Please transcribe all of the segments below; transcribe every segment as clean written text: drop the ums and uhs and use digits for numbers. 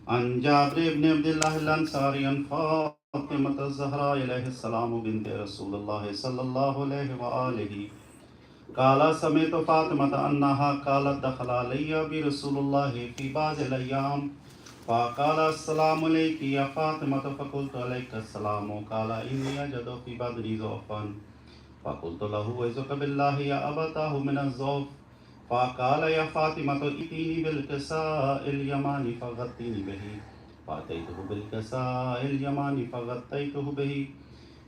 عن جابر بن عبد الله الأنصاري عن فاطمة الزهراء عليه السلام بنت رسول الله صلى الله عليه وآله قال سمعت فاطمة أنها قالت دخل علي برسول الله في بعض الأيام فقال السلام عليك يا فاطمة فقلت عليك السلام قال إني أجد في بدني ضعفا فقلت له ويزك بالله يا أبتاه من الضعف فقال يا فاطمة ائتيني بالكساء اليماني فغطيني به فأتيته بالكساء اليماني فغطيته به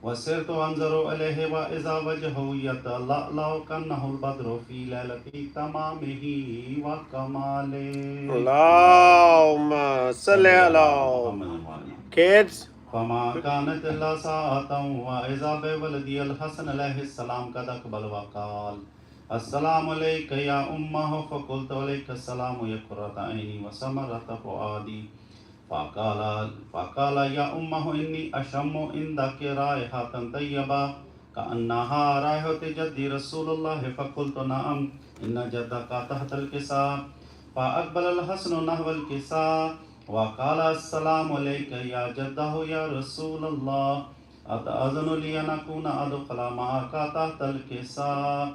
وسرت أنظر إليه وإذا وجهه يتلألأ كأنه البدر في ليلة تمامه وكماله. اللهم صل على kids. فما كانت إلا ساعة وإذا بولدي الحسن عليه السلام قد أقبل وقال السلام عليك يا أمه فقلت عليك السلام يا قرة عيني وسمرة فؤادي فقال يا أمه إني أشم عندك رائحة طيبة كأنها رائحة جدي رسول الله فقلت نعم إن جدك تحت الكساء فأقبل الحسن نحو الكساء وقال السلام عليك يا جده يا رسول الله أتأذن لي أن أكون أدخل معك تحت الكساء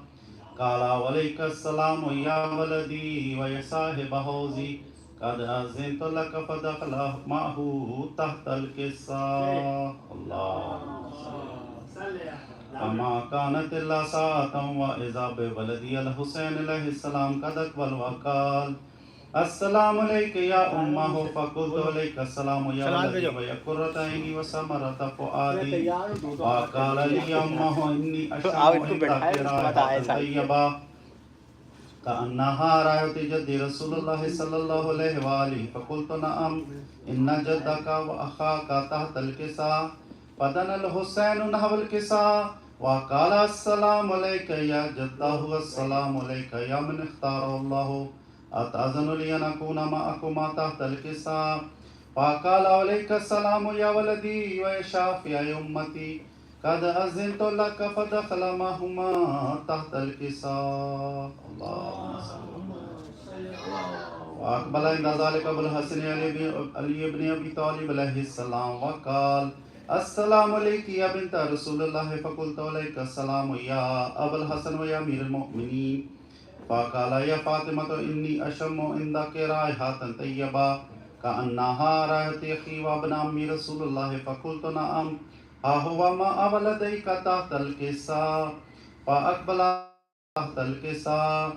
قال وعليك السلام يا ولدي ويا صاحب حوزي قد أذنت لك فدخل معه تحت الكساء. اللهم صل. فما كانت إلا ساعة وإذا بولدي الحسين عليه السلام قد أقبل وقال السلام عليك يا أمه فقلت عليك السلام يا ولدي ويا قرة عيني وسمرة فؤادي وقال لي يا أمه إني أشم عندك رائحة طيبة كأنها رائحة جدي رسول الله صلى الله عليه وآله فقلت نعم إن جدك وأخاك تحت الكساء فدنا الحسين نحو الكساء وقال السلام عليك يا جده والسلام عليك يا من اختار الله أتأذن لي أن أكون معكما تحت الكساء فقال عليك السلام يا ولدي ويا شافي أمتي قد أذنت لك فدخل معهما تحت الكساء. اللهم صل. وأقبل عند ذلك أبو الحسن علي بن أبي طالب عليه السلام وقال السلام عليك يا بنت رسول الله فقلت عليك السلام يا أبا الحسن ويا أمير المؤمنين فقال يا فاطمة إني أشم عندك رائحة طيبة كأنها رائحة أخي وابن عمي رسول الله فقلت نعم ها هو ما ولديك تحت الكساء فأقبل تحت الكساء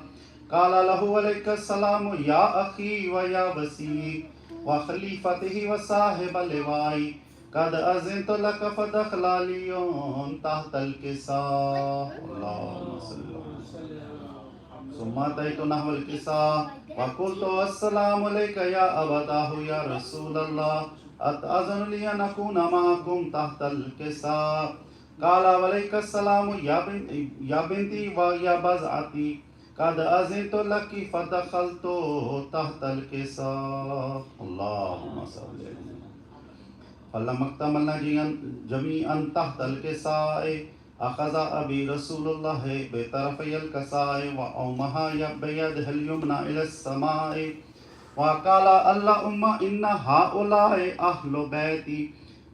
قال له عليك السلام يا أخي ويا وسيء وخليفته وصاحب اللواء قد أذنت لك فدخل علي تحت الكساء. اللهم صل. ثم أتيت نحو الكساء وقلت السلام عليك يا أبتاه يا رسول الله أتأذن لي أن أكون معكم تحت الكساء قال عليك السلام يا بنتي ويا بزعتي قد أذنت لك فدخلت تحت الكساء. اللهم صل. فلما اكتملنا جميعا تحت الكساء أخذ أبي رسول الله بطرفي الكساء وأومها بيده اليمنى إلى السماء وقال اللهم إن هؤلاء أهل بيتي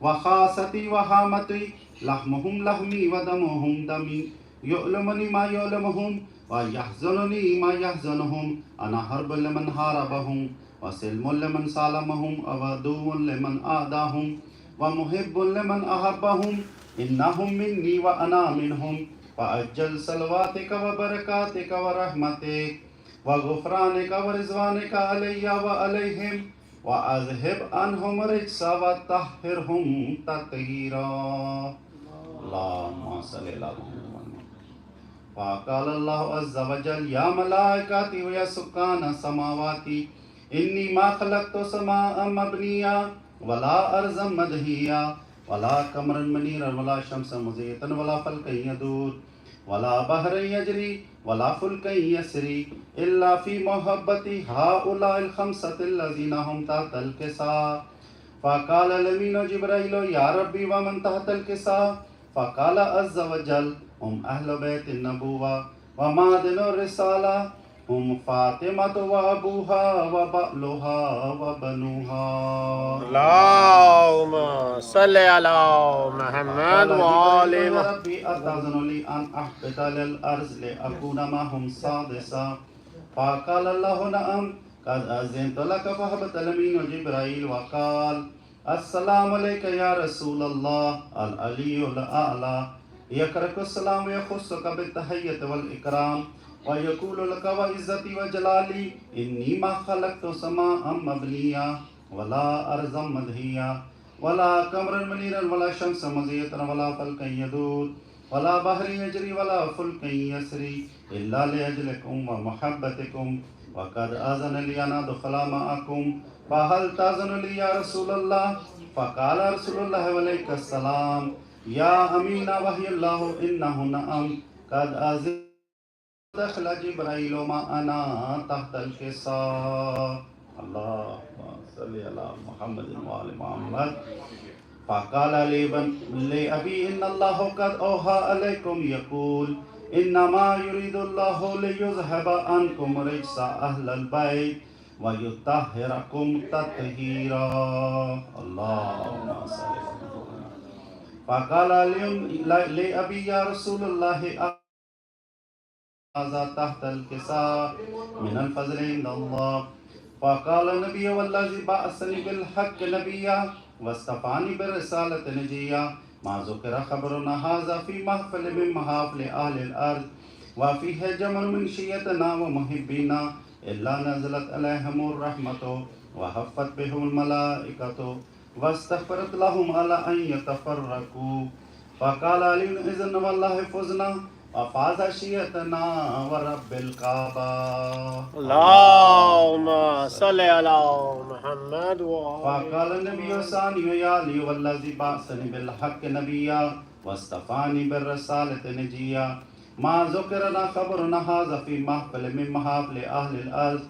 وخاصتي وهامتي لحمهم لحمي ودمهم دمي يؤلمني ما يؤلمهم ويحزنني ما يحزنهم أنا حرب لمن حاربهم وسلم لمن سالمهم وعدو لمن آداهم ومحب لمن أحبهم إنهم مني وأنا منهم فأجل صلواتك وبركاتك ورحمتك وغفرانك ورضوانك علي وعليهم وأذهب عنهم رجس وطهرهم تطهيرا. اللهم صل على محمد. فقال الله عز وجل يا ملائكتي ويا سكان السماوات إني ما خلقت سماء مبنيا ولا أرضا مدهيا ولا قمرا منيرا ولا شمسا مزيتا ولا فلكا يدور ولا بحر يجري ولا فلك يسري إلا في محبة هؤلاء الخمسة الذين هم تحت الكساء. فقال الأمين جبريل يا ربي ومن تحت الكساء فقال عز وجل هم أهل بيت النبوة ومعدن الرسالة هم فاطمة وأبوها وبألها وبنوها. اللهم صل على محمد قال وآل جبريل يا محمد. ربي أتأذن لي أن أحبط للأرض لأكون معهم سادسا. فقال الله نعم قد أذنت لك فهبط الأمين جبريل وقال السلام عليك يا رسول الله العلي الأعلى يكرك السلام ويخصك بالتحية والإكرام ويقول لك وعزتي وجلالي إني ما خلقت سماء مبنيا ولا أرضا مدهيا ولا قمرا منيرا ولا شمس مزية ولا فلكا يدور ولا بحر يجري ولا فلك يسري إلا لأجلكم ومحبتكم وقد أذن لي أن أدخل معكم فهل تأذن لي يا رسول الله؟ فقال رسول الله عليك السلام يا أمين وحي الله إنه نعم قد أذن دخل جبريل معنا تحت الكساء. اللهم صل على محمد وآل محمد. فقال لأبي إن الله قد أوحى عليكم يقول إنما يريد الله ليذهب عنكم رجس أهل البيت ويطهركم تطهيرا. اللهم صل. فقال لأبي يا رسول الله هذا تحت الكساء من الفضل عند الله. فقال النبي والذي بعثني بالحق نبيا واصطفاني بالرسالة نجيا ما ذكر خبرنا هذا في محفل من محافل أهل الأرض وفيه جمل من شيتنا ومحبينا إلا نزلت عليهم الرحمة وحفت بهم الملائكة واستغفرت لهم على أن يتفرقوا. فقال علي إذن والله فزنا وفاز شيئتنا ورب الكعبة. اللهم صل على محمد وآل. فقال النبي ثاني يا علي والذي بعثني بالحق نبيا واصطفاني بالرسالة نجيا ما ذكرنا خبرنا هذا في محفل من محافل أهل الأرض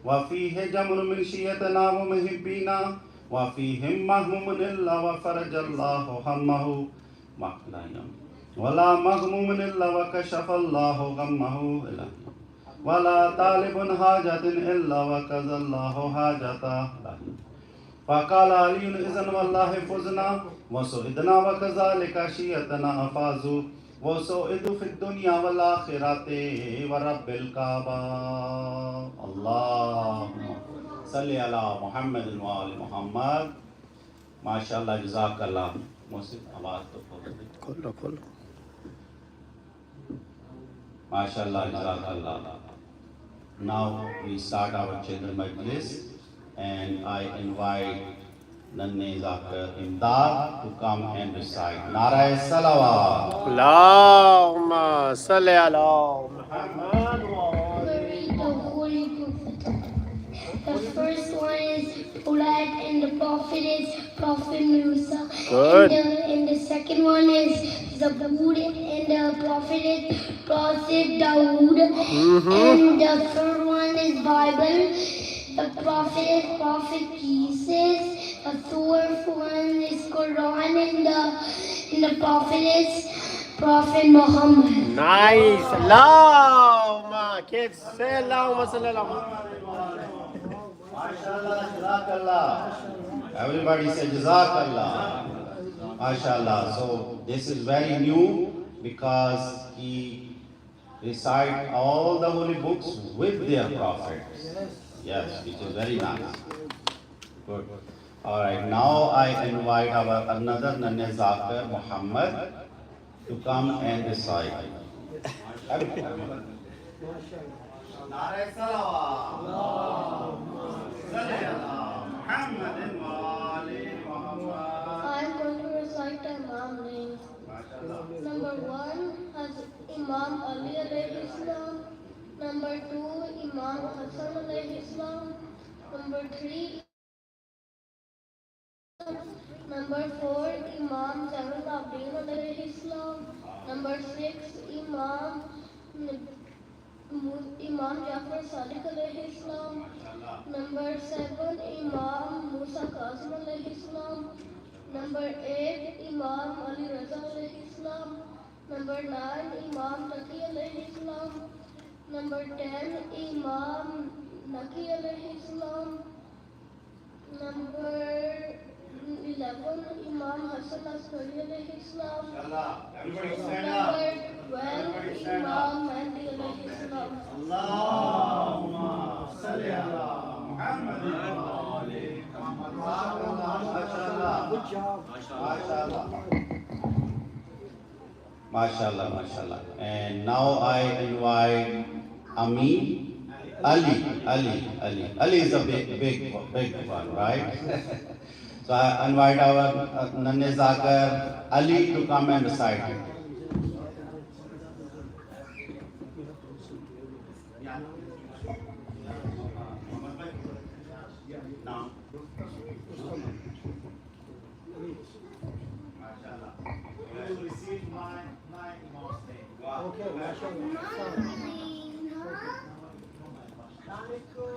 وفيه جمر من شيئتنا ومحبينا وفيهم مهموم إلا وفرج الله همه ولا مغموم إلا وكشف الله غمه ولا طالب حاجة إلا وكذا الله حاجته. فقال علي إذن والله فزنا وسعدنا وكذلك شيئتنا أفازوا وسعدوا في الدنيا والآخرة ورب الكعبة. اللهم صل على محمد وآل محمد. माशाल्लाह जज़ाकल्लाह. मुझसे आवाज़ तो खोलो खोलो. माशाल्लाह जज़ाकल्लाह. Now we start our children majlis and I invite Nanne Zakir Imdad to come and recite Narae Salawat. Allahumma salli ala Muhammad wa ali. The first one is Prophet and the Prophet is Prophet Musa. Good. And the second one is Zabur and the Prophet is Prophet Dawood. And the third one is Bible. The Prophet is Prophet Jesus. The fourth one is Quran and the Prophet is Prophet Muhammad. Nice. Allahumma. Kids, say Allahumma salli ala Muhammad. MashaAllah, Jazakallah. Everybody say Jazakallah. MashaAllah. So this is very new because he recite all the holy books with their prophets. Yes, which is very nice. Good. All right. Now I invite our another Nanne Zakir Muhammad to come and recite. Nare Salawat. I'm going to recite the Imam names. Number 1 has Imam Ali alayhi salam. Number 2 Imam Hassan alayhi salam. Number 3 Number 4 Imam Zainul Abidin alayhi salam. Number 6 Imam Jafar Sadiq alayhi salam. Number 7 Imam Musa Kazim alayhi salam. Number 8 Imam Ali Raza alayhi salam. Number 9 Imam Taqi alayhi salam. Number 10, Imam Naki alayhi salam. Number 11, Imam Hassan Askari alayhi salam. Everybody stand up. Number 12, Imam Mahdi alayhi salam. Allahumma salli ala Muhammad wa ali Muhammad. MashaAllah. Good job. MashaAllah. MashaAllah, MashaAllah. And now I invite Amin. Ali is a big one, right? So I invite our Nanne Zakar Ali to come and recite it.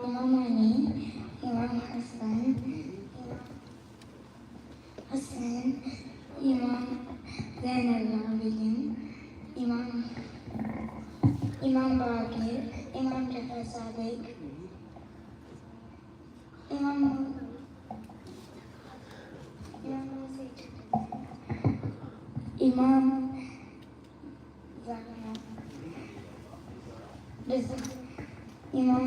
Imam Ali, Imam Hassan, Imam Zainal-Abidin, Imam Baqir, Imam Jafar Sadiq, Imam Masjid, Imam Zahra, Imam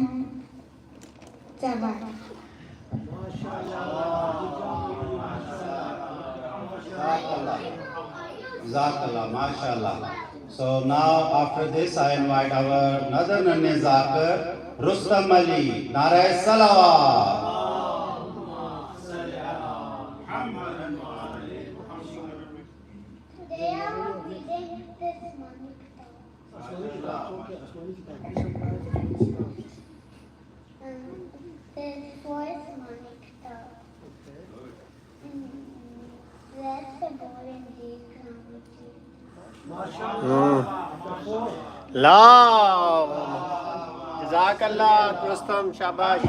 Jabbar. Jazakallah, MashaAllah. So now after this I invite our another Nanne Zakar, Rustam Ali. Nare Salawat. Today I will be reading this morning. The fourth morning kitab. That's the board in the community. La. Jazakallah, Rustam. Shabash.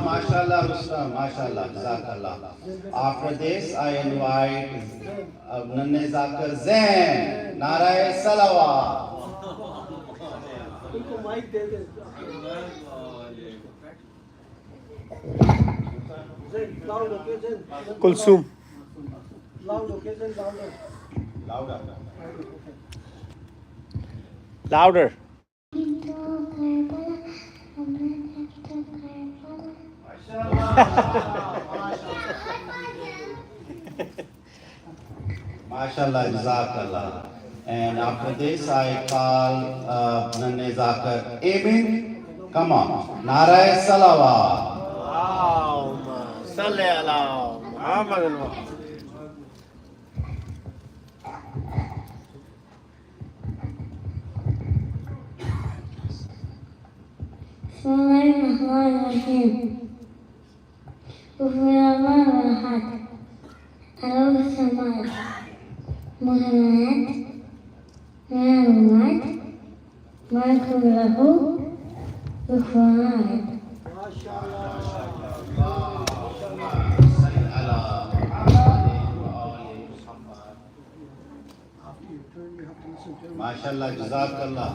MashaAllah, Rustam. MashaAllah. Jazakallah. After this I invite Nanne Zakar Zain. Nare Salawat. Kulsum. Louder. MashaAllah, Jazakallah. And after this I call Nanne Zakar Amin. Come on. Nare Salawat. Allahumma salli ala Muhammad. Bismillahirrahmanirrahim. Bismillahirrahmanirrahim. Allahu Samad. Muhammad. Muhammad. Makullahu. Muhammad. MashaAllah, Jazakallah.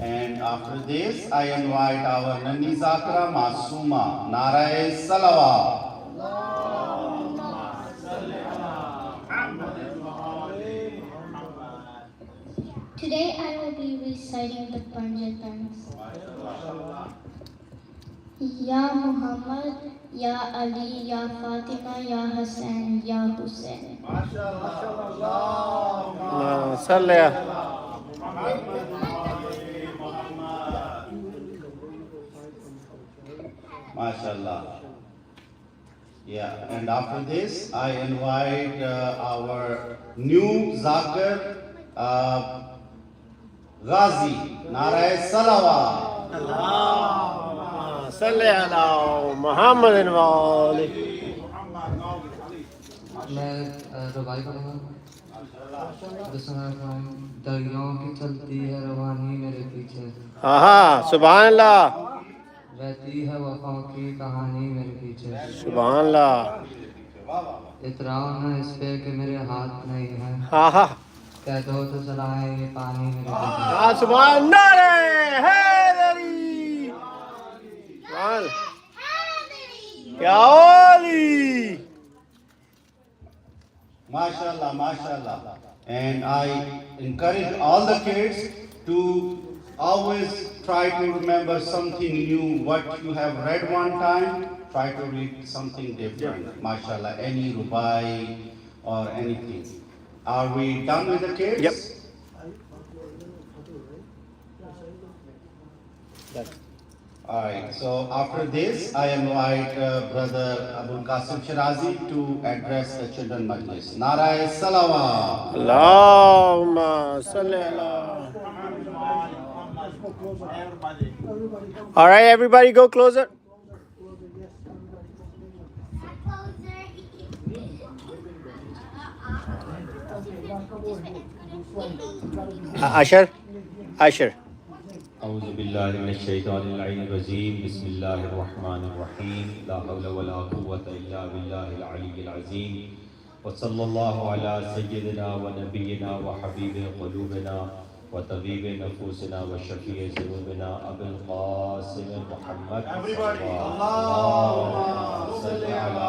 And after this, I invite our Nanni Zakra Masuma. Nare Salawat. Today I will be reciting the Panjatans. Ya Muhammad, Ya Ali, Ya Fatima, Ya Hassan, Ya Hussein. Allahumma salli ala MashaAllah. Yeah, and after this, I invite our new Zakir Ghazi. Nare Salawat. Allahumma salli ala Muhammad wa ali. मैं रवाई पढ़ूंगा। दरियाओं की चलती है रवानी मेरे पीछे, सुभान अल्लाह, रहती है वफाओं की कहानी मेरे पीछे। सुभान अल्लाह। इतराओ ना इस पे कि मेरे हाथ नहीं है, क्या दो तो चलाएं ये पानी में गिर Ah, Subhan Nare Haydari. Subhan. Ya Ali. MashaAllah, MashaAllah. And I encourage all the kids to always try to remember something new. What you have read one time, try to read something different. MashaAllah, any rubai or anything. Are we done with the kids? Yep. Alright, so after this, I invite Brother Abul Qudsi Rzivi to address the children majlis. Nara Salawat. Allahumma salli ala. All right, everybody go closer. Asher. Asher. أعوذ بالله من الشيطان اللعين الرجيم بسم الله الرحمن الرحيم لا حول ولا قوة إلا بالله العلي العظيم وصلى الله على سيدنا ونبينا وحبيب قلوبنا وطبيب نفوسنا وشفيع ذنوبنا أبي القاسم محمد اللهم صل على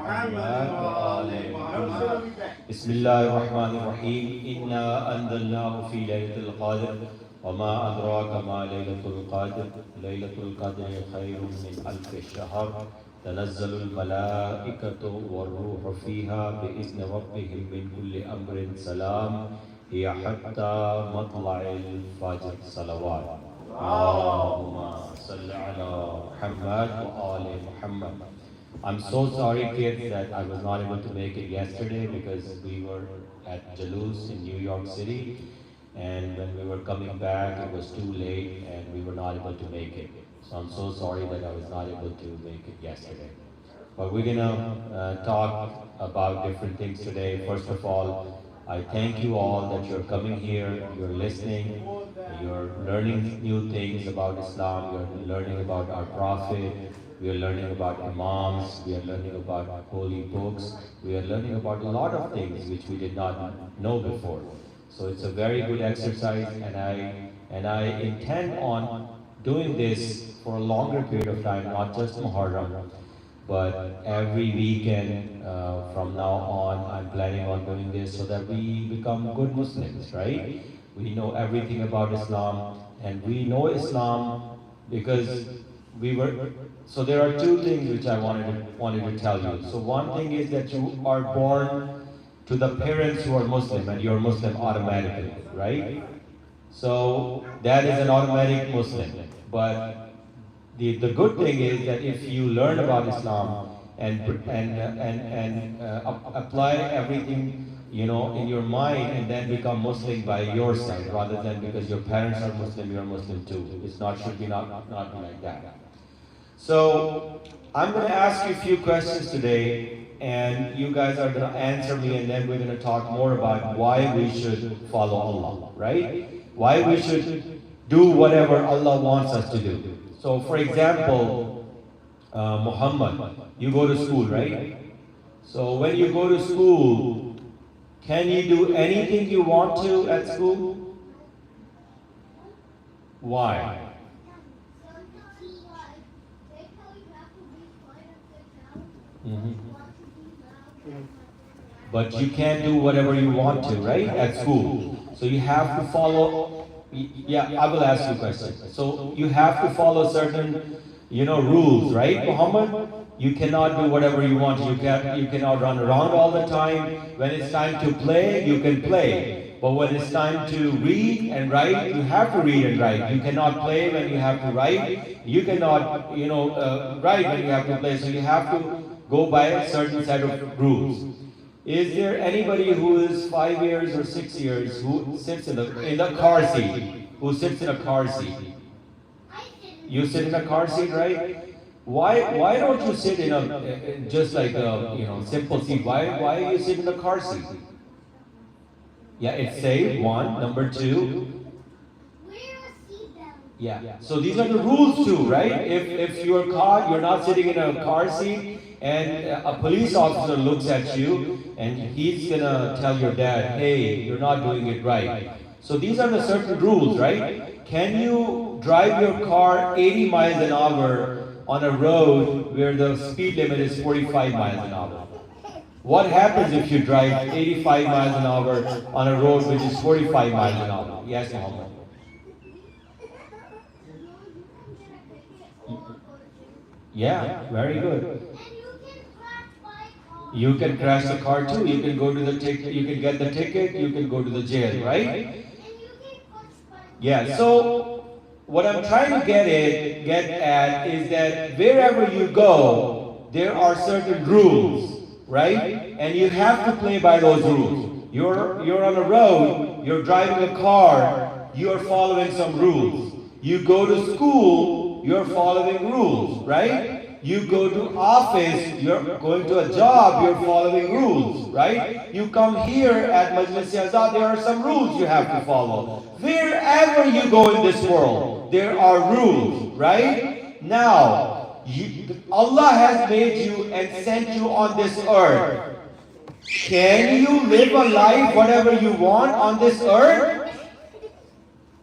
محمد وآل محمد بسم الله الرحمن الرحيم إنا أنزلناه في ليلة القدر وما أدراك ما ليلة القدر ليلة القدر خير من ألف شهر تنزل الملائكة والروح فيها بإذن ربهم من كل أمر سلام هي حتى مطلع الفجر صلوات اللهم صل على محمد وآل محمد. I'm so sorry kids that I was not able to make it yesterday because we were at Jalous in New York City. And when we were coming back, it was too late and we were not able to make it. So I'm so sorry that I was not able to make it yesterday. But we're gonna talk about different things today. First of all, I thank you all that you're coming here, you're listening, you're learning new things about Islam, you're learning about our Prophet, we are learning about Imams, we are learning about holy books, we are learning about a lot of things which we did not know before. So it's a very good exercise, and I intend on doing this for a longer period of time, not just Muharram, but every weekend from now on. I'm planning on doing this so that we become good Muslims, right? We know everything about Islam, and we know Islam because we were. So there are two things which I wanted to tell you. So one thing is that you are born to the parents who are Muslim, and you're Muslim automatically, right? So that is an automatic Muslim. But the good thing is that if you learn about Islam and apply everything in your mind and then become Muslim by yourself, rather than because your parents are Muslim, you're Muslim too. It's not should be not be like that. So I'm going to ask you a few questions today, and you guys are going to answer me, and then we're going to talk more about why we should follow Allah, right? Why we should do whatever Allah wants us to do. So for example, Muhammad, you go to school, right? So when you go to school, can you do anything you want to at school? Why? But you can't do whatever you want to, right? At school. So you have to follow, yeah, I will ask you a question. So you have to follow certain, rules, right, Muhammad? You cannot do whatever you want. You cannot run around all the time. When it's time to play, you can play. But when it's time to read and write, you have to read and write. You cannot play when you have to write. You cannot, write when you have to play. So you have to go by a certain set of rules. Is there anybody who is 5 years or 6 years who sits in the car seat? Who sits in a car seat? You sit in a car seat, right? Why don't you sit in a just like a simple seat? Why you sit in the car seat? Yeah, it's safe. One. Number two. Yeah. So these are the rules too, right? If you're caught, you're not sitting in a car seat, and a police officer looks at you and he's gonna tell your dad, hey, you're not doing it right. So these are the certain rules, right? Can you drive your car 80 miles an hour on a road where the speed limit is 45 miles an hour? What happens if you drive 85 miles an hour on a road which is 45 miles an hour? Yes, Muhammad. Yeah, very good. You can crash the car too. You can go to the ticket. You can get the ticket. You can go to the jail, right? Yeah. So what I'm trying to get at is that wherever you go, there are certain rules, right? And you have to play by those rules. You're on a road. You're driving a car. You are following some rules. You go to school. You're following rules, right? You go to office, you're going to a job, you're following rules, right? You come here at Majlis Azad, there are some rules you have to follow. Wherever you go in this world, there are rules, right? Now, Allah has made you and sent you on this earth. Can you live a life whatever you want on this earth?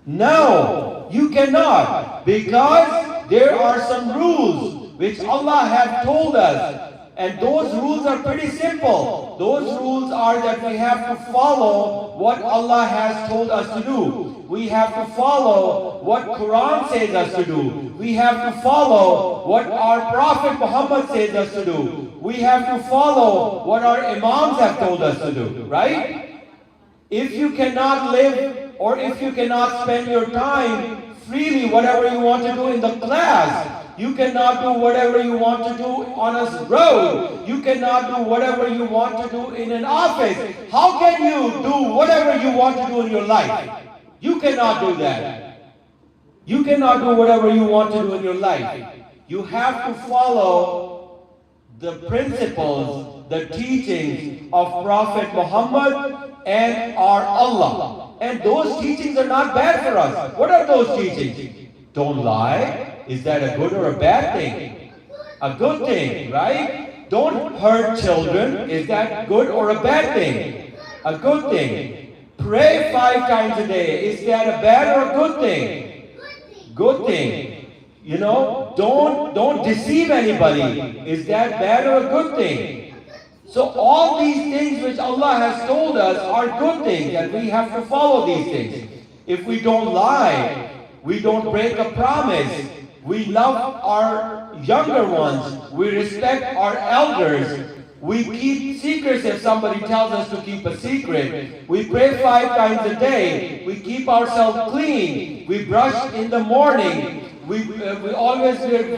No, you cannot, because there are some rules which Allah has told us, and those rules are pretty simple. Those rules are that we have to follow what Allah has told us to do. We have to follow what Quran says us to do. We have to follow what our Prophet Muhammad says us to do. We have to follow what our Imams have told us to do, right? If you cannot live, or if you cannot spend your time freely, whatever you want to do in the class, you cannot do whatever you want to do on a road. You cannot do whatever you want to do in an office. How can you do whatever you want to do in your life? You cannot do that. You cannot do whatever you want to do in your life. You have to follow the principles, the teachings of Prophet Muhammad and our Allah. And those teachings are not bad for us. What are those teachings? Don't lie. Is that a good or a bad thing? A good thing, right? Don't hurt children. Is that good or a bad thing? A good thing. Pray 5 times a day. Is that a bad or a good thing? Good thing. You know, don't deceive anybody. Is that bad or a good thing? So all these things which Allah has told us are good things, and we have to follow these things. If we don't lie, we don't break a promise, we love our younger ones, we respect our elders, we keep secrets if somebody tells us to keep a secret, we pray 5 times a day, we keep ourselves clean, we brush in the morning, we always wear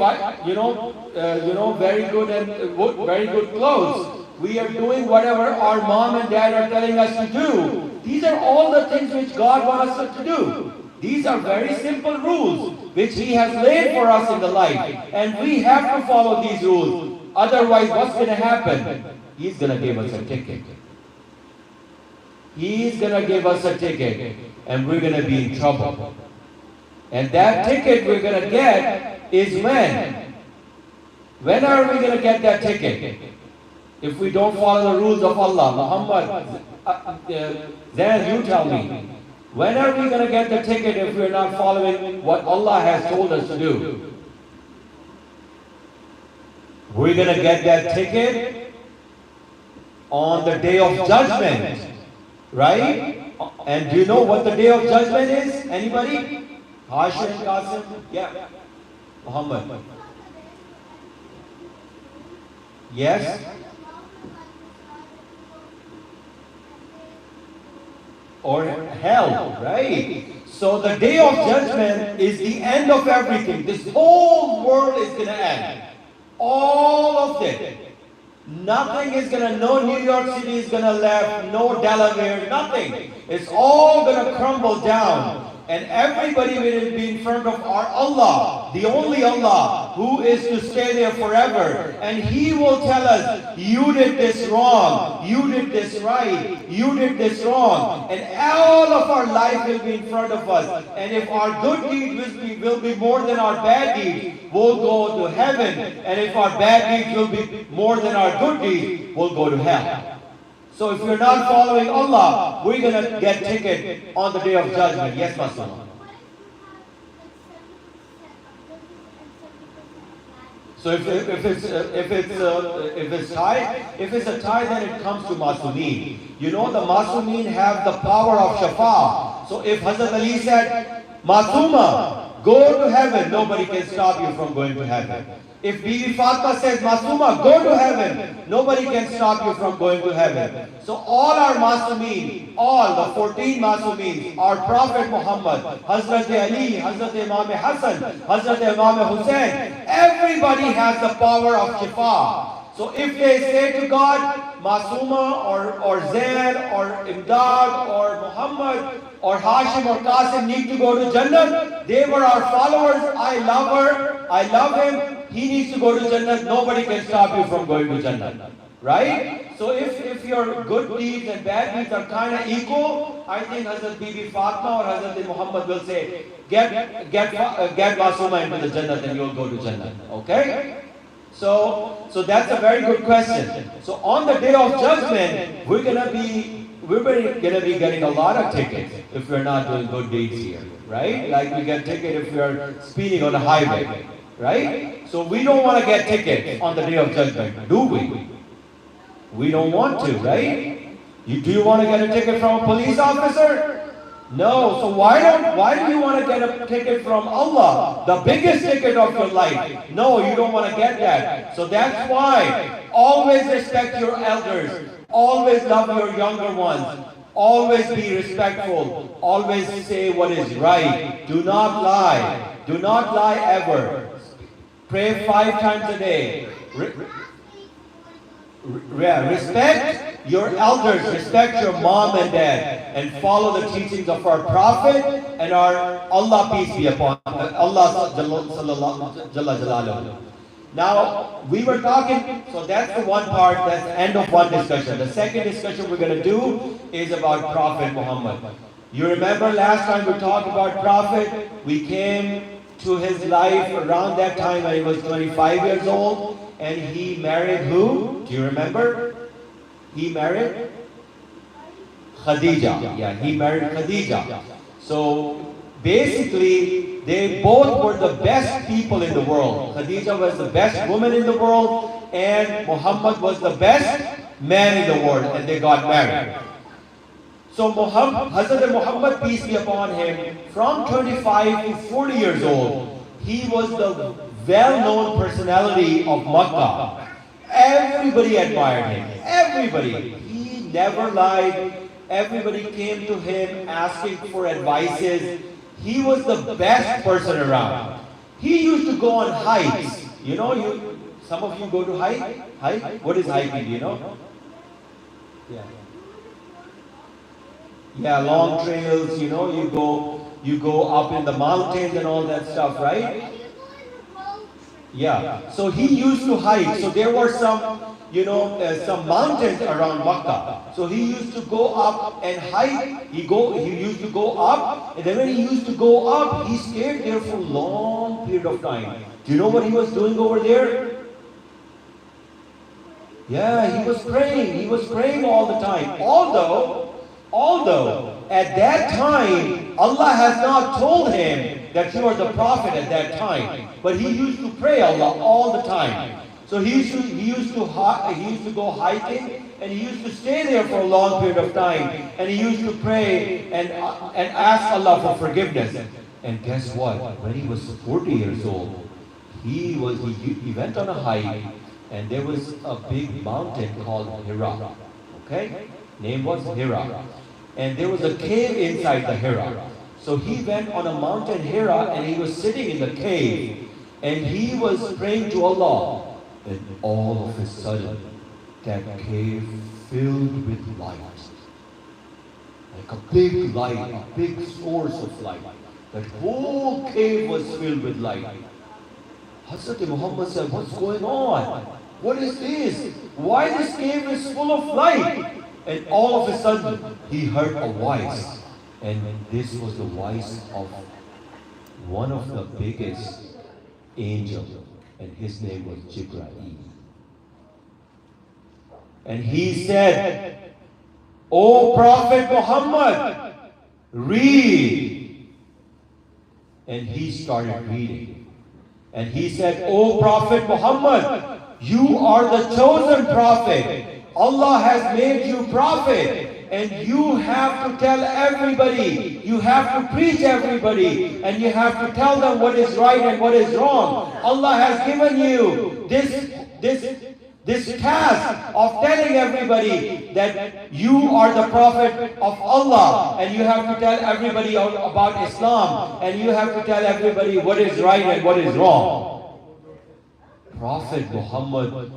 very good clothes. We are doing whatever our mom and dad are telling us to do. These are all the things which God wants us to do. These are very simple rules which He has laid for us in the life. And we have to follow these rules. Otherwise, what's going to happen? He's going to give us a ticket. He's going to give us a ticket. And we're going to be in trouble. And that ticket we're going to get is when? When are we going to get that ticket? If we don't follow the rules of Allah. Muhammad, then you tell me. When are we going to get the ticket if we're not following what Allah has told us to do? We're going to get that ticket on the day of judgment. Right? And do you know what the day of judgment is? Anybody? Hashim, Qasim? Yeah. Muhammad. Yes? Or hell, right? So the day of judgment is the end of everything. This whole world is going to end. All of it. Nothing is going to, no New York City is going to left, no Delaware, nothing. It's all going to crumble down. and everybody will be in front of our Allah, the only Allah, who is to stay there forever. And He will tell us, you did this wrong, you did this right, you did this wrong. And all of our life will be in front of us. And if our good deeds will be more than our bad deeds, we'll go to heaven. And if our bad deeds will be more than our good deeds, we'll go to hell. So if you're not following Allah, we're going to get ticket on the day of judgment. Yes, Muslim. So if it's a tie, then it comes to Masumeen. You know, the Masumeen have the power of Shafa. So if Hazrat Ali said, Masuma, go to heaven, nobody can stop you from going to heaven. If Bibi Fatima says, Masuma, go to heaven, nobody can stop you from going to heaven. So all our Masumeen, all the 14 Masumeen, our Prophet Muhammad, Hazrat Ali, Hazrat Imam Hassan, Hazrat Imam Hussain, everybody has the power of Shifa. So if they say to God, Masuma or Zaid or Imdad or Muhammad or Hashim or Qasim need to go to Jannah, they were our followers, I love her, I love him, he needs to go to Jannah, nobody can stop you from going to Jannah. Right? So if your good deeds and bad deeds are kind of equal, I think Hazrat Bibi Fatima or Hazrat Muhammad will say, get Masuma into the Jannah, then you'll go to Jannah. Okay? So that's a very good question. So on the day of judgment, we're gonna be getting a lot of tickets if we're not doing good deeds here, right? Like we get ticket if we're speeding on the highway, right? So we don't want to get tickets on the day of judgment, do we? We don't want to, right? Do you want to get a ticket from a police officer? No. So why do you want to get a ticket from Allah, the biggest ticket of your life? No, you don't want to get that. So that's why always respect your elders, always love your younger ones, always be respectful, always say what is right. Do not lie. Do not lie ever. Pray 5 times a day. Respect your elders, respect your mom and dad, and follow the teachings of our Prophet and our Allah, peace be upon Allah Jalla Jalaluhu. Now, we were talking, so that's the one part, that's the end of one discussion. The second discussion we're going to do is about Prophet Muhammad. You remember last time we talked about Prophet, we came to his life around that time when he was 25 years old. And he married who? Do you remember? He married Khadija. Yeah, he married Khadija. So basically, they both were the best people in the world. Khadija was the best woman in the world, and Muhammad was the best man in the world, and they got married. So Hazrat Muhammad, peace be upon him, from 25 to 40 years old, he was the well-known personality of Makkah. Everybody admired him. Everybody. He never lied. Everybody came to him asking for advices. He was the best person around. He used to go on hikes. You know, some of you go to hike? Hike? What is hiking? Do you know? Yeah. Yeah, long trails. You know, you go up in the mountains and all that stuff, right? Yeah, so he used to hike. So there were some mountains around Makkah. So he used to go up and hike. He used to go up, and then when he used to go up, he stayed there for a long period of time. Do you know what he was doing over there? Yeah, he was praying. He was praying all the time. Although at that time, Allah has not told him that you are the prophet at that time. But he used to pray Allah all the time. So he used to go hiking, and he used to stay there for a long period of time. And he used to pray and ask Allah for forgiveness. And guess what? When he was 40 years old, he went on a hike, and there was a big mountain called Hira. Okay? Name was Hira. And there was a cave inside the Hira. So he went on a mountain Hira, and he was sitting in the cave, and he was praying to Allah. And all of a sudden, that cave filled with light. like a big light, a big source of light. That whole cave was filled with light. Hazrat Muhammad said, what's going on? What is this? Why this cave is full of light? And all of a sudden, he heard a voice. And this was the voice of one of the biggest angels. And his name was Jibreel. And he said, O Prophet Muhammad, read. And he started reading. And he said, O Prophet Muhammad, you are the chosen prophet. Allah has made you prophet. And you have to tell everybody, you have to preach everybody, and you have to tell them what is right and what is wrong. Allah has given you this task of telling everybody that you are the prophet of Allah, and you have to tell everybody about Islam, and you have to tell everybody what is right and what is wrong. Prophet Muhammad,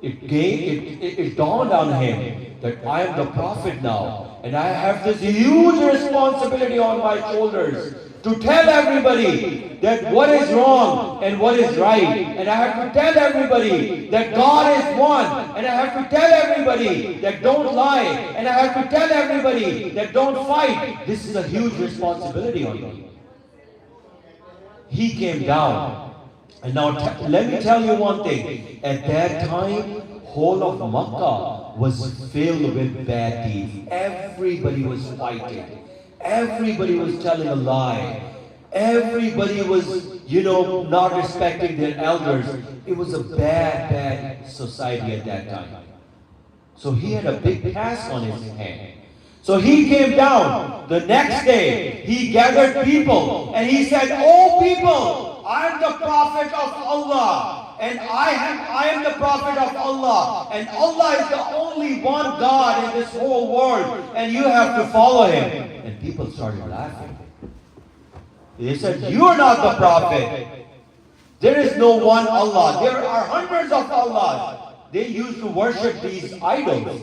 it dawned on him that I am the prophet now, and I have this huge responsibility on my shoulders to tell everybody that what is wrong and what is right. And I have to tell everybody that God is one. And I have to tell everybody that don't lie. And I have to tell everybody that don't fight. This is a huge responsibility on me. He came down. And now let me tell you one thing. At that time, whole of Makkah was filled with bad deeds. Everybody was fighting. Everybody was telling a lie. Everybody was, not respecting their elders. It was a bad society at that time. So he had a big task on his hand. So he came down the next day. He gathered people and he said, "Oh people, I am the prophet of Allah. And I am the prophet of Allah. And Allah is the only one God in this whole world. And you have to follow him." And people started laughing. They said, "You are not the prophet. There is no one Allah. There are hundreds of Allahs." They used to worship these idols.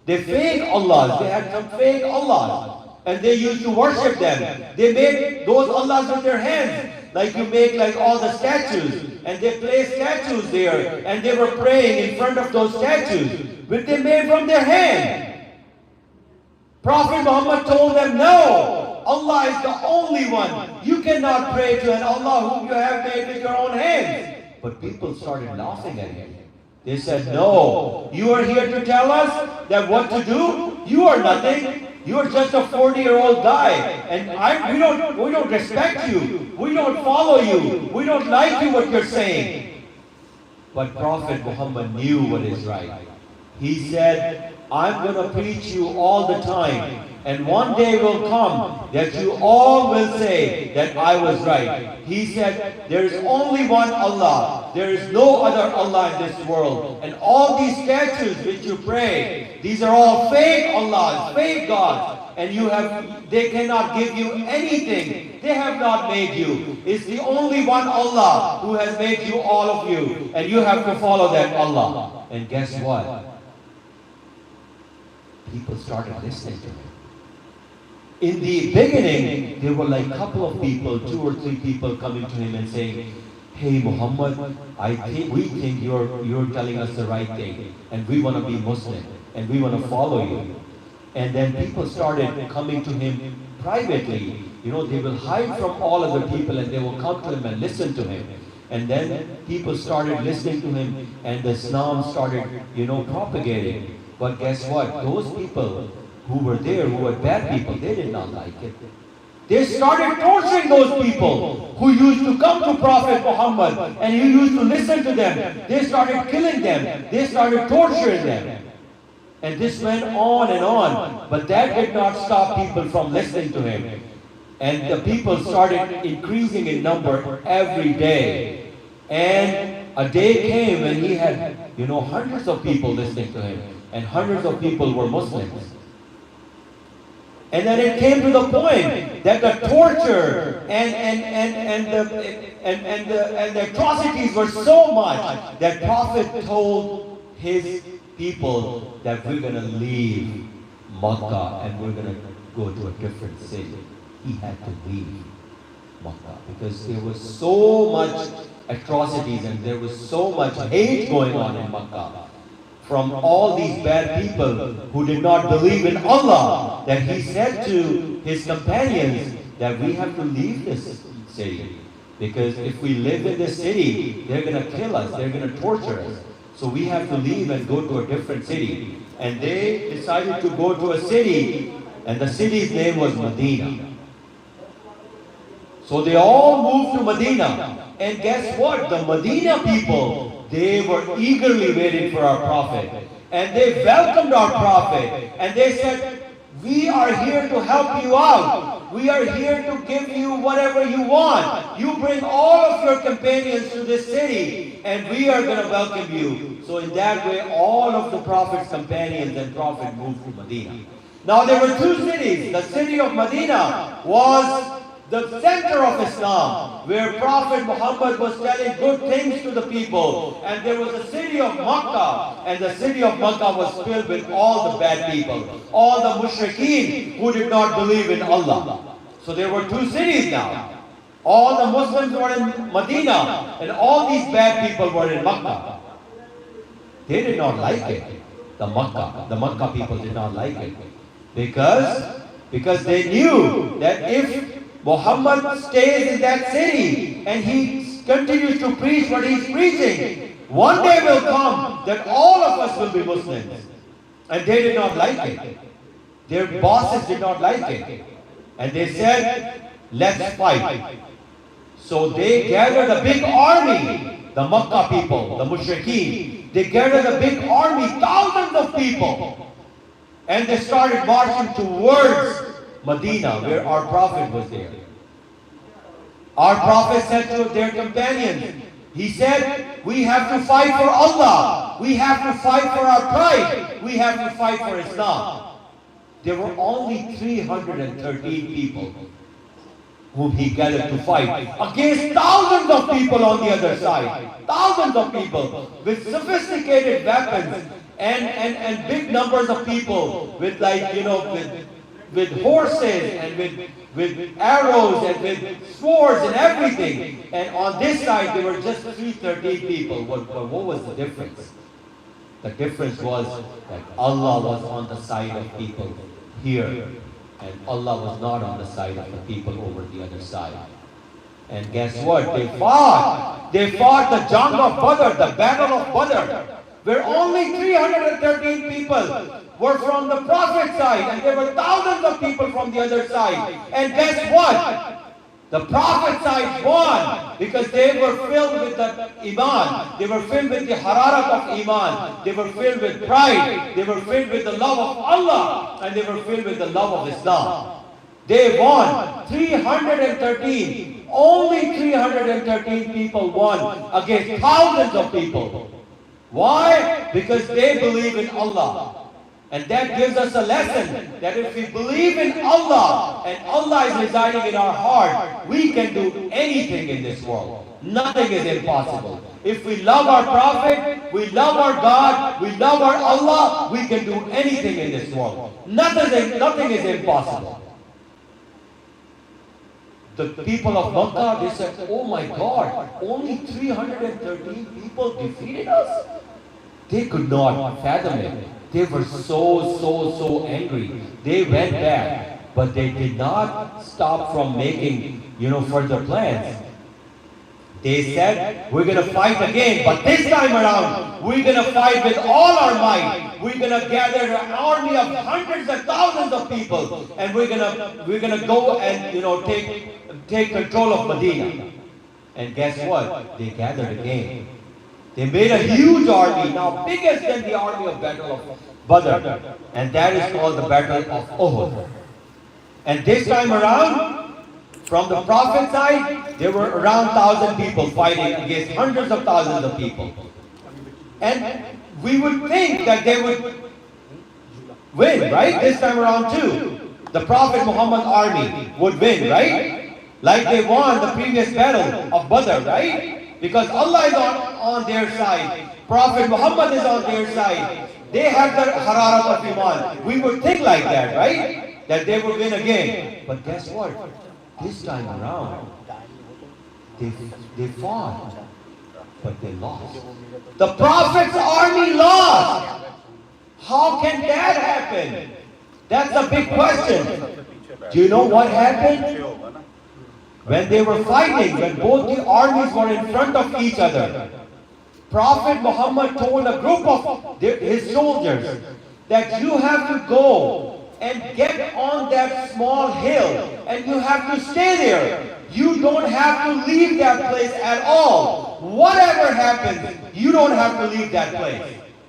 They fake Allahs. They had some fake Allahs. And they used to worship them. They made those Allahs with their hands. Like you make like all the statues. And they placed statues there. And they were praying in front of those statues. Which they made from their hand. Prophet Muhammad told them, "No. Allah is the only one. You cannot pray to an Allah whom you have made with your own hands." But people started laughing at him. They said, "No, you are here to tell us that what to do? You are nothing. You are just a 40-year-old guy. And we don't respect you. We don't follow you. We don't like you what you're saying." But Prophet Muhammad knew what is right. He said, "I'm going to preach you all the time. And one day will come that you all will say that I was right." He said, "There is only one Allah. There is no other Allah in this world. And all these statues which you pray, these are all fake Allahs, fake gods. And they cannot give you anything. They have not made you. It's the only one Allah who has made you, all of you. And you have to follow that Allah." And guess what? People started listening to him. In the beginning, there were like a couple of people, 2 or 3 people coming to him and saying, "Hey Muhammad, we think you're telling us the right thing, and we want to be Muslim, and we want to follow you." And then people started coming to him privately. They will hide from all other people and they will come to him and listen to him. And then people started listening to him and the Islam started, propagating. But guess what? Those people who were there, who were bad people, they did not like it. They started torturing those people who used to come to Prophet Muhammad and he used to listen to them. They started killing them. They started torturing them. And this went on and on. But that did not stop people from listening to him. And the people started increasing in number every day. And a day came when he had, hundreds of people listening to him. And hundreds of people were Muslims. And then it came to the point that the torture and the atrocities were so much that Prophet told his people that we're going to leave Makkah and we're going to go to a different city. He had to leave Makkah because there was so much atrocities and there was so much hate going on in Makkah from all these bad people who did not believe in Allah, that he said to his companions that we have to leave this city. Because if we live in this city, they're going to kill us, they're going to torture us. So we have to leave and go to a different city. And they decided to go to a city, and the city's name was Medina. So they all moved to Medina. And guess what? The Medina people, they were eagerly waiting for our Prophet. And they welcomed our Prophet. And they said, we are here to help you out. We are here to give you whatever you want. You bring all of your companions to this city, and we are going to welcome you. So in that way, all of the Prophet's companions and Prophet moved to Medina. Now there were two cities. The city of Medina was the center of Islam, where Prophet Muhammad was telling good things to the people. And there was a city of Makkah, and the city of Makkah was filled with all the bad people, all the mushrikeen who did not believe in Allah. So there were two cities now. All the Muslims were in Medina, and all these bad people were in Makkah. They did not like it. The Makkah people did not like it. Because they knew that if Muhammad stays in that city and he continues to preach what he's preaching, one day will come that all of us will be Muslims. And they did not like it. Their bosses did not like it. And they said, let's fight. So they gathered a big army, the Makkah people, the mushrikeen. They gathered a big army, thousands of people. And they started marching towards Medina, where our Prophet was there. Our Prophet said to their companions, he said, we have to fight for Allah. We have to fight for our pride. We have to fight for Islam. There were only 313 people whom he gathered to fight against thousands of people on the other side. Thousands of people with sophisticated weapons and big numbers of people with with horses and with arrows and with swords and everything. And on this side there were just 313 people. What was the difference? The difference was that Allah was on the side of people here, and Allah was not on the side of the people over the other side. And guess what? They fought. They fought the Jang of Badr, the Battle of Badr, where only 313 people were from the Prophet's side, and there were thousands of people from the other side. And guess what? The Prophet's side won because they were filled with the Iman. They were filled with the hararat of Iman. They were filled with pride. They were filled with the love of Allah, and they were filled with the love of Islam. They won. 313. Only 313 people won against thousands of people. Why? Because they believe in Allah. And that gives us a lesson that if we believe in Allah and Allah is residing in our heart, we can do anything in this world. Nothing is impossible. If we love our Prophet, we love our God, we love our Allah, we can do anything in this world. Nothing is impossible. The people of Makkah, they said, oh my God, only 313 people defeated us? They could not fathom it. They were so angry. They went back, but they did not stop from making, further plans. They said, we're going to fight again, but this time around, we're going to fight with all our might. We're going to gather an army of hundreds of thousands of people, and we're going to go and, take control of Medina. And guess what? They gathered again. They made a huge army, now biggest than the army of Battle of Badr. And that is called the Battle of Uhud. And this time around, from the Prophet's side, there were around 1,000 people fighting against hundreds of thousands of people. And we would think that they would win, right? This time around too. The Prophet Muhammad army would win, right? Like they won the previous battle of Badr, right? Because Allah is on their side. Prophet Muhammad is on their side. They have the hararat of iman. We would think like that, right? That they would win again. But guess what? This time around, they fought, but they lost. The Prophet's army lost. How can that happen? That's a big question. Do you know what happened? When they were fighting, when both the armies were in front of each other, Prophet Muhammad told a group of his soldiers that you have to go and get on that small hill and you have to stay there. You don't have to leave that place at all. Whatever happens, you don't have to leave that place.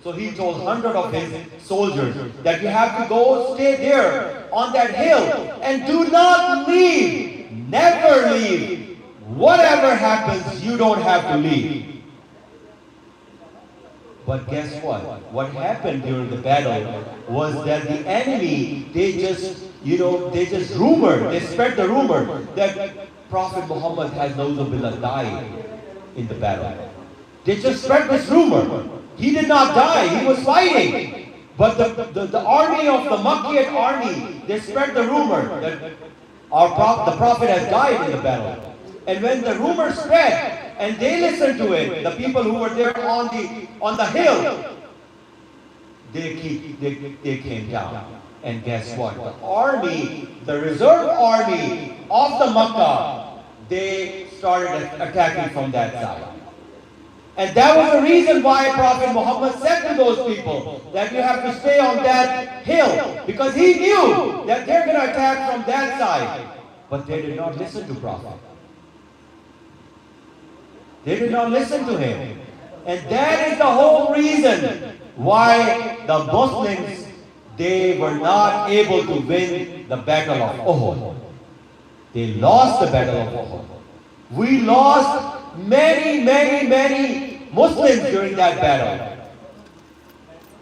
So he told 100 of his soldiers that you have to go stay there on that hill and do not leave. Never leave. Whatever happens, you don't have to leave. But guess what? What happened during the battle was that the enemy, they just rumored, they spread the rumor that Prophet Muhammad has Nauzubillah died in the battle. They just spread this rumor. He did not die, he was fighting. But the army of the Makkiyat army, they spread the rumor that the Prophet has died in the battle. And when the rumor spread, and they listened to it, the people who were there on the hill, they came down. And guess what? The army, the reserve army of the Makkah, they started attacking from that side. And that was the reason why Prophet Muhammad said to those people that you have to stay on that hill, because he knew that they're going to attack from that side. But they did not listen to Prophet. They did not listen to him. And that is the whole reason why the Muslims, they were not able to win the battle of Uhud. They lost the battle of Uhud. We lost many Muslims during that battle.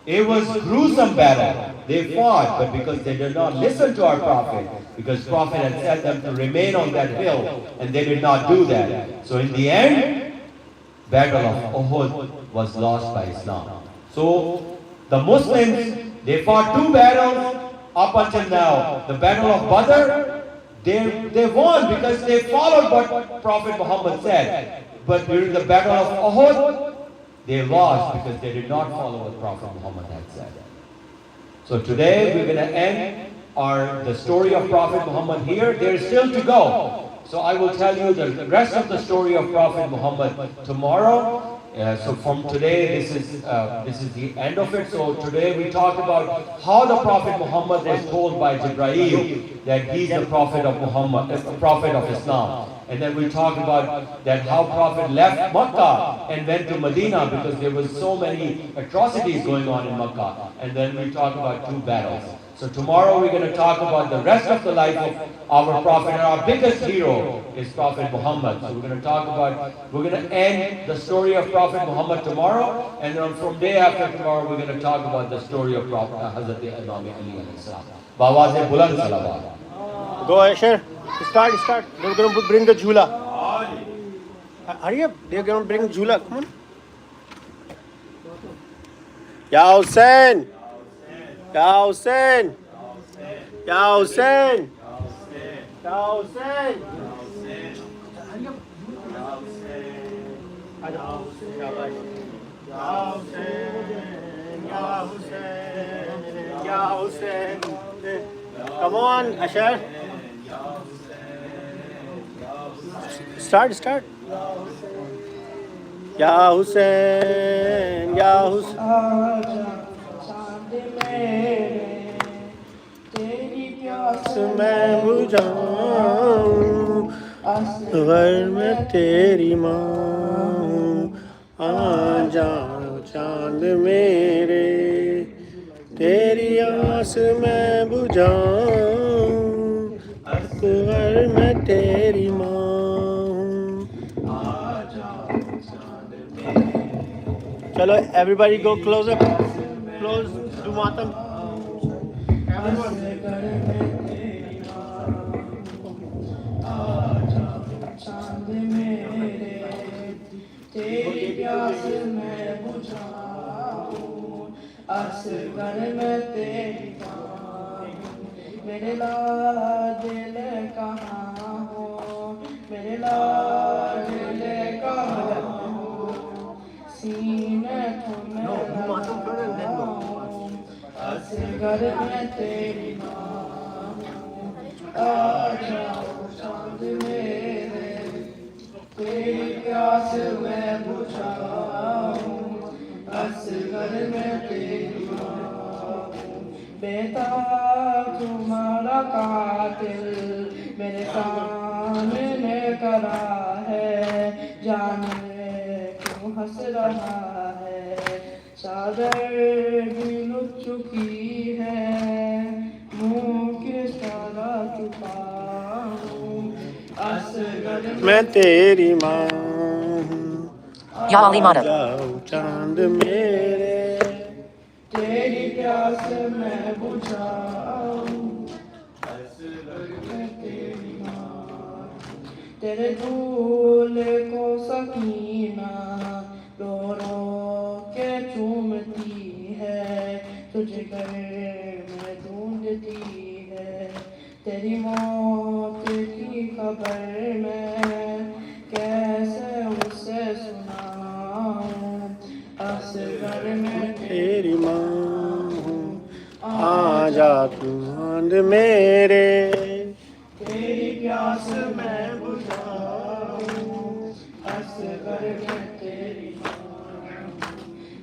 It was a gruesome battle. They fought, but because they did not listen to our Prophet, because Prophet had said them to remain on that hill, and they did not do that. So in the end, battle of Uhud was lost by Islam. So the Muslims, they fought 2 battles up until now. The battle of Badr, they won because they followed what Prophet Muhammad said. But during the battle of Uhud, they lost because they did not follow what Prophet Muhammad had said. So today we're going to end the story of Prophet Muhammad here. There is still to go. So I will tell you the rest of the story of Prophet Muhammad tomorrow. So from today, this is the end of it. So today we talk about how the Prophet Muhammad is told by Jibreel that he's the Prophet of Muhammad, the Prophet of Islam. And then we talk about that how Prophet left Makkah and went to Medina because there was so many atrocities going on in Makkah. And then we talk about 2 battles. So tomorrow we're going to talk about the rest of the life of our Prophet, and our biggest hero is Prophet Muhammad. So we're going to end the story of Prophet Muhammad tomorrow, and then from day after tomorrow we're going to talk about the story of Prophet Hazrat Imam Ali alayhi salam. Bawaze Buland Salawat. Go Asher. Start. They're going to bring the jhula. Hurry up. They're going to bring jhula. Come on. Ya Hussein. Ya Hussein. Ya Hussein. Ya Hussein. Ya Hussein. Come on, Asher. Start. Ya Hussein. Ya Hussein. तेरी प्यास मैं बुझाऊं अगर मैं तेरी माँ हूँ आ जाओ चांद मेरे तेरी आस मैं बुझाऊं अगर मैं तेरी माँ हूँ आ जाओ चांद मेरे. चलो everybody go close up. Close, do matam. तेरी प्यास मैं बुझाऊं, असगर में तेरी माँ। मेरे लाडले कहाँ हो, मेरे लाडले कहाँ हो, सीने तुम्हें लगाऊं, असगर में तेरी माँ। आ जाओ चांद मेरे, तेरी प्यास मैं बुझाऊं, असगर में तेरी माँ। बेटा तुम्हारा कातिल मेरे सामने खड़ा है, जाने क्यों हंस रहा है। चादर भी लुट चुकी है, मुंह किस तरह छुपाऊं, असगर मैं तेरी माँ Ya Ali Mada. जाओ चांद मेरे। तेरी प्यास मैं बुझाऊं, असगर में तेरी माँ। तेरे दूल्हे को सकीना रो रो के चूमती है, तुझे घर में ढूंढती है। तेरी मौत की खबर मैं कैसे उसे सुनाऊं, असगर में तेरी माँ हूँ, आ जा तू चांद मेरे। तेरी प्यास मैं बुझाऊं, असगर में तेरी माँ।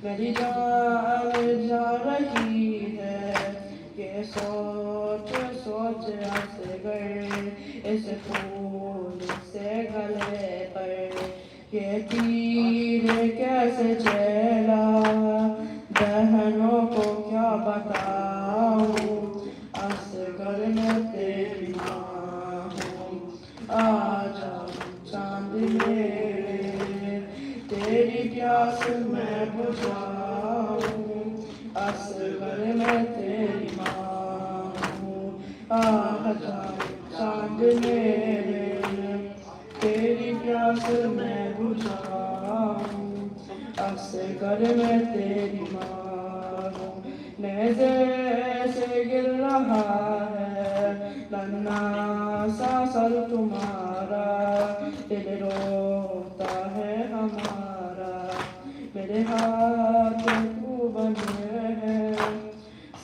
मेरी जान जा रही है, ये सोच सोच असगर, इस फूल से गले पर ये तीर कैसे चला, बहनों को क्या बताऊं, असगर में तेरी माँ हूँ। आ जाओ चांद मेरे, तेरी प्यास मैं बुझाऊं, असगर में तेरी माँ हूँ। आ जाओ चांद मेरे, तेरी प्यास मैं बुझाऊं, असगर में तेरी माँ हूँ। नेज़े से गिर रहा है नन्हा सा सर तुम्हारा, दिल रोता है हमारा। मेरे हाथ तू बंधे हैं,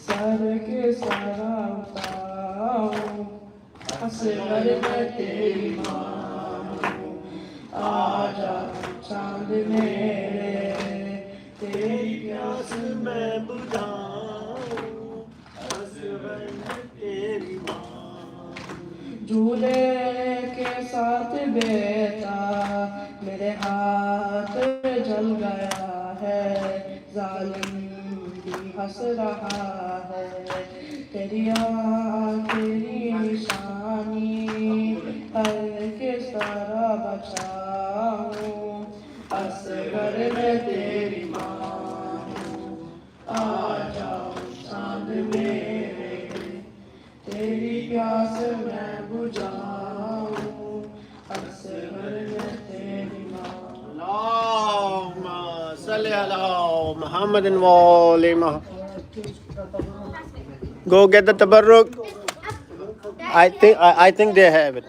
सर के सारा उतारूं, असगर में तेरी माँ हूँ। आ जा चांद मेरे, तेरी प्यास मैं बुझाऊं, असगर में तेरी माँ। झूले के साथ बेटा मेरे हाथ जल गया है, जालिम भी हंस रहा है। तेरी तेरी निशानी हर किस तरह बचाऊं, असगर में तेरी माँ हूँ। आ जाओ चांद मेरे, तेरी प्यास मैं बुझाऊं, असगर में तेरी माँ। Allahumma salli ala Muhammadin wa ali Muhammad. Go get the tabarruk. I think they have it.